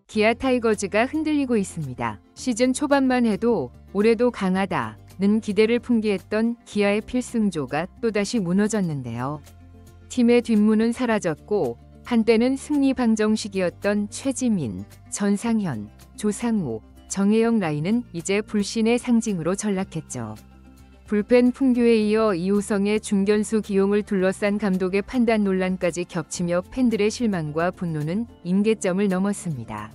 기아 타이거즈가 흔들리고 있습니다. 시즌 초반만 해도 올해도 강하다는 기대를 풍기했던 기아의 필승조가 또다시 무너졌는데요. 팀의 뒷문은 사라졌고 한때는 승리 방정식이었던 최지민, 전상현, 조상우, 정혜영 라인은 이제 불신의 상징으로 전락했죠. 불펜 풍규에 이어 이우성의 중견수 기용을 둘러싼 감독의 판단 논란까지 겹치며 팬들의 실망과 분노는 임계점을 넘었습니다.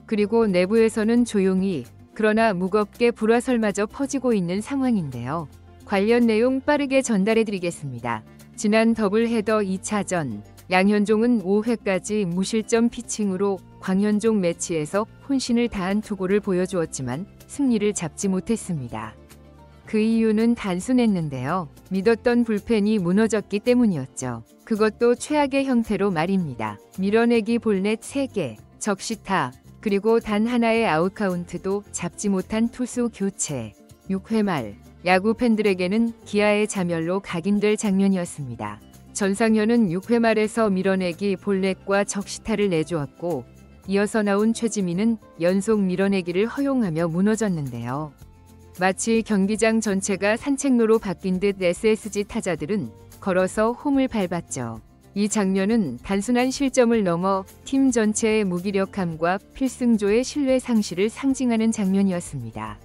그리고 내부에서는 조용히 그러나 무겁게 불화설마저 퍼지고 있는 상황인데요. 관련 내용 빠르게 전달해드리겠습니다. 지난 더블헤더 2차전 양현종은 5회까지 무실점 피칭으로 광현종 매치에서 혼신을 다한 투구를 보여주었지만 승리를 잡지 못했습니다. 그 이유는 단순했는데요. 믿었던 불펜이 무너졌기 때문이었죠. 그것도 최악의 형태로 말입니다. 밀어내기 볼넷 3개, 적시타, 그리고 단 하나의 아웃카운트도 잡지 못한 투수 교체. 6회 말 야구 팬들에게는 기아의 자멸로 각인될 장면이었습니다. 전상현은 6회 말에서 밀어내기 볼넷과 적시타를 내주었고 이어서 나온 최지민은 연속 밀어내기를 허용하며 무너졌는데요. 마치 경기장 전체가 산책로로 바뀐 듯 SSG 타자들은 걸어서 홈을 밟았죠. 이 장면은 단순한 실점을 넘어 팀 전체의 무기력함과 필승조의 신뢰 상실을 상징하는 장면이었습니다.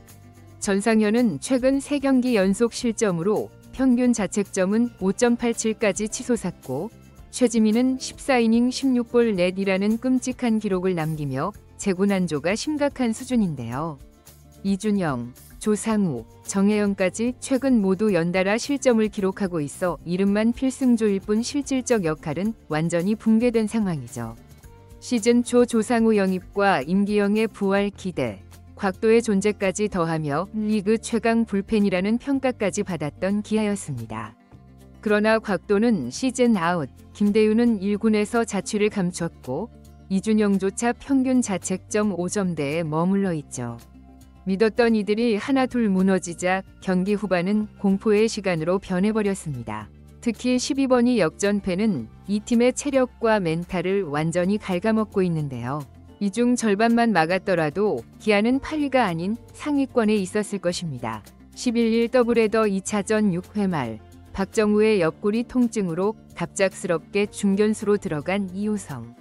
전상현은 최근 3경기 연속 실점으로 평균 자책점은 5.87까지 치솟았고 최지민은 14이닝 16볼 넷이라는 끔찍한 기록을 남기며 재고난조가 심각한 수준인데요. 이준영, 조상우, 정혜영까지 최근 모두 연달아 실점을 기록하고 있어 이름만 필승조일 뿐 실질적 역할은 완전히 붕괴된 상황이죠. 시즌 초 조상우 영입과 임기영의 부활 기대, 곽도의 존재까지 더하며 리그 최강 불펜이라는 평가까지 받았던 기아였습니다. 그러나 곽도는 시즌 아웃, 김대윤은 1군에서 자취를 감췄고 이준영조차 평균 자책점 5점대에 머물러 있죠. 믿었던 이들이 하나둘 무너지자 경기 후반은 공포의 시간으로 변해버렸습니다. 특히 12번이 역전패는 이 팀의 체력과 멘탈을 완전히 갉아먹고 있는데요. 이 중 절반만 막았더라도 기아는 8위가 아닌 상위권에 있었을 것입니다. 11일 더블헤더 2차전 6회 말 박정우의 옆구리 통증으로 갑작스럽게 중견수로 들어간 이우성.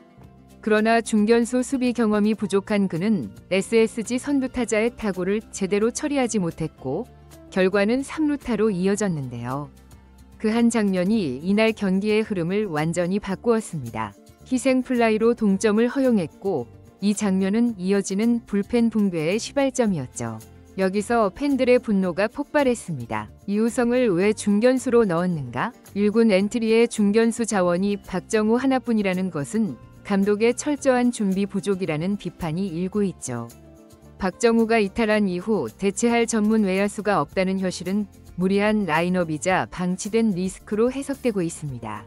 그러나 중견수 수비 경험이 부족한 그는 SSG 선두타자의 타구를 제대로 처리하지 못했고 결과는 3루타로 이어졌는데요. 그 한 장면이 이날 경기의 흐름을 완전히 바꾸었습니다. 희생 플라이로 동점을 허용했고 이 장면은 이어지는 불펜 붕괴의 시발점이었죠. 여기서 팬들의 분노가 폭발했습니다. 이우성을 왜 중견수로 넣었는가? 1군 엔트리의 중견수 자원이 박정우 하나뿐이라는 것은 감독의 철저한 준비 부족이라는 비판이 일고 있죠. 박정우가 이탈한 이후 대체할 전문 외야수가 없다는 현실은 무리한 라인업이자 방치된 리스크로 해석되고 있습니다.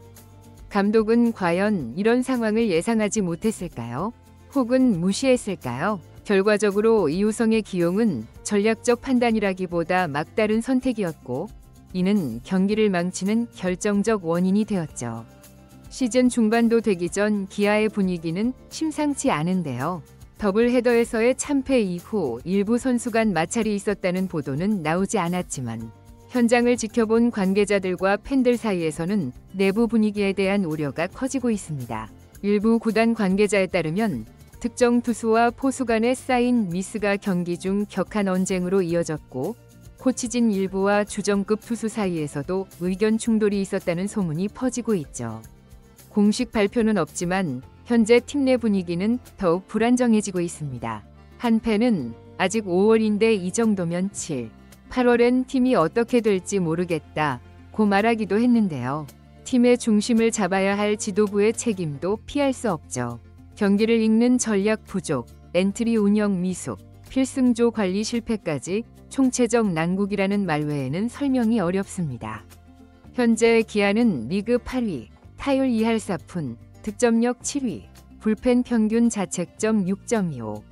감독은 과연 이런 상황을 예상하지 못했을까요? 혹은 무시했을까요? 결과적으로 이우성의 기용은 전략적 판단이라기보다 막다른 선택이었고 이는 경기를 망치는 결정적 원인이 되었죠. 시즌 중반도 되기 전 기아의 분위기는 심상치 않은데요. 더블헤더에서의 참패 이후 일부 선수 간 마찰이 있었다는 보도는 나오지 않았지만 현장을 지켜본 관계자들과 팬들 사이에서는 내부 분위기에 대한 우려가 커지고 있습니다. 일부 구단 관계자에 따르면 특정 투수와 포수 간에 쌓인 미스가 경기 중 격한 언쟁으로 이어졌고 코치진 일부와 주전급 투수 사이에서도 의견 충돌이 있었다는 소문이 퍼지고 있죠. 공식 발표는 없지만 현재 팀 내 분위기는 더욱 불안정해지고 있습니다. 한 팬은 아직 5월인데 이 정도면 7, 8월엔 팀이 어떻게 될지 모르겠다고 말하기도 했는데요. 팀의 중심을 잡아야 할 지도부의 책임도 피할 수 없죠. 경기를 읽는 전략 부족, 엔트리 운영 미숙, 필승조 관리 실패까지 총체적 난국이라는 말 외에는 설명이 어렵습니다. 현재 기아는 리그 8위, 타율 2할 4푼, 득점력 7위, 불펜 평균 자책점 6.25.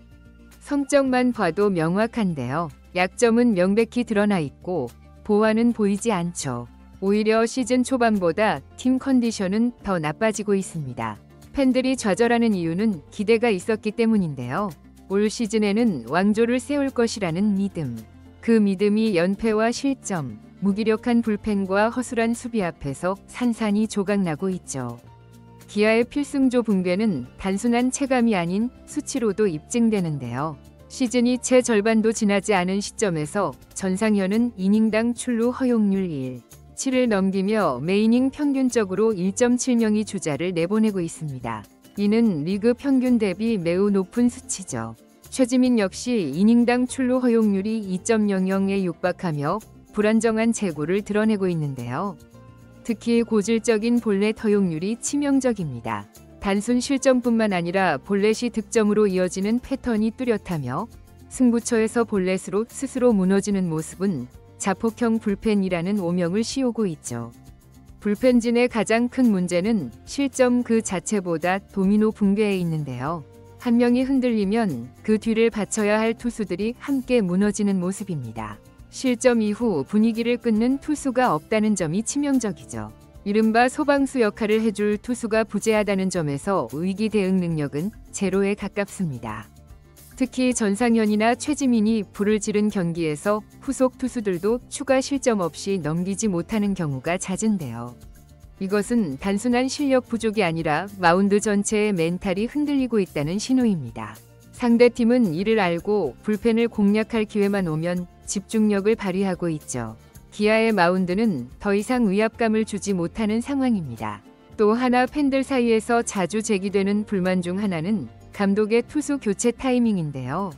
성적만 봐도 명확한데요. 약점은 명백히 드러나 있고 보완은 보이지 않죠. 오히려 시즌 초반보다 팀 컨디션은 더 나빠지고 있습니다. 팬들이 좌절하는 이유는 기대가 있었기 때문인데요. 올 시즌에는 왕조를 세울 것이라는 믿음. 그 믿음이 연패와 실점, 무기력한 불펜과 허술한 수비 앞에서 산산이 조각나고 있죠. 기아의 필승조 붕괴는 단순한 체감이 아닌 수치로도 입증되는데요. 시즌이 채 절반도 지나지 않은 시점에서 전상현은 이닝당 출루 허용률 1.7을 넘기며 매이닝 평균적으로 1.7명의 주자를 내보내고 있습니다. 이는 리그 평균 대비 매우 높은 수치죠. 최지민 역시 이닝당 출루 허용률이 2.00에 육박하며 불안정한 재고를 드러내고 있는데요. 특히 고질적인 볼넷 허용률이 치명적입니다. 단순 실점뿐만 아니라 볼넷이 득점으로 이어지는 패턴이 뚜렷하며 승부처에서 볼넷으로 스스로 무너지는 모습은 자폭형 불펜이라는 오명을 씌우고 있죠. 불펜진의 가장 큰 문제는 실점 그 자체보다 도미노 붕괴에 있는데요. 한 명이 흔들리면 그 뒤를 받쳐야 할 투수들이 함께 무너지는 모습입니다. 실점 이후 분위기를 끊는 투수가 없다는 점이 치명적이죠. 이른바 소방수 역할을 해줄 투수가 부재하다는 점에서 위기 대응 능력은 제로에 가깝습니다. 특히 전상현이나 최지민이 불을 지른 경기에서 후속 투수들도 추가 실점 없이 넘기지 못하는 경우가 잦은데요. 이것은 단순한 실력 부족이 아니라 마운드 전체의 멘탈이 흔들리고 있다는 신호입니다. 상대팀은 이를 알고 불펜을 공략할 기회만 오면 집중력을 발휘하고 있죠. 기아의 마운드는 더 이상 위압감을 주지 못하는 상황입니다. 또 하나 팬들 사이에서 자주 제기되는 불만 중 하나는 감독의 투수 교체 타이밍인데요.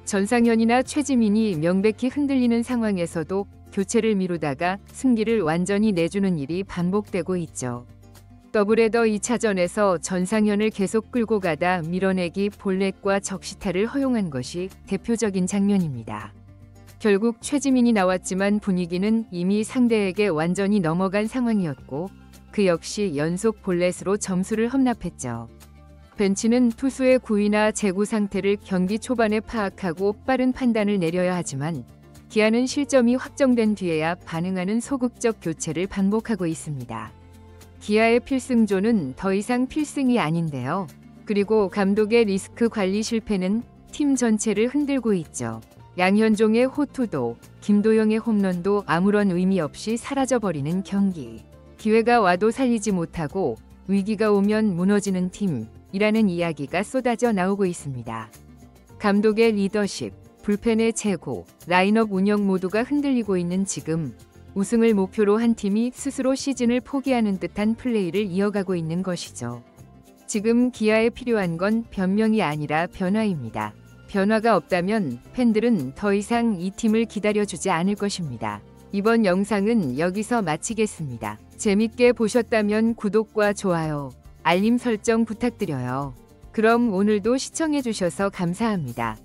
전상현이나 최지민이 명백히 흔들리는 상황에서도 교체를 미루다가 승기를 완전히 내주는 일이 반복되고 있죠. 더블헤더 2차전에서 전상현을 계속 끌고 가다 밀어내기 볼넷과 적시타를 허용한 것이 대표적인 장면입니다. 결국 최지민이 나왔지만 분위기는 이미 상대에게 완전히 넘어간 상황이었고 그 역시 연속 볼넷으로 점수를 험납했죠. 벤치는 투수의 구위나 제구 상태를 경기 초반에 파악하고 빠른 판단을 내려야 하지만 기아는 실점이 확정된 뒤에야 반응하는 소극적 교체를 반복하고 있습니다. 기아의 필승조는 더 이상 필승이 아닌데요. 그리고 감독의 리스크 관리 실패는 팀 전체를 흔들고 있죠. 양현종의 호투도 김도영의 홈런도 아무런 의미 없이 사라져버리는 경기. 기회가 와도 살리지 못하고 위기가 오면 무너지는 팀이라는 이야기가 쏟아져 나오고 있습니다. 감독의 리더십, 불펜의 재고, 라인업 운영 모두가 흔들리고 있는 지금 우승을 목표로 한 팀이 스스로 시즌을 포기하는 듯한 플레이를 이어가고 있는 것이죠. 지금 기아에 필요한 건 변명이 아니라 변화입니다. 변화가 없다면 팬들은 더 이상 이 팀을 기다려주지 않을 것입니다. 이번 영상은 여기서 마치겠습니다. 재밌게 보셨다면 구독과 좋아요, 알림 설정 부탁드려요. 그럼 오늘도 시청해주셔서 감사합니다.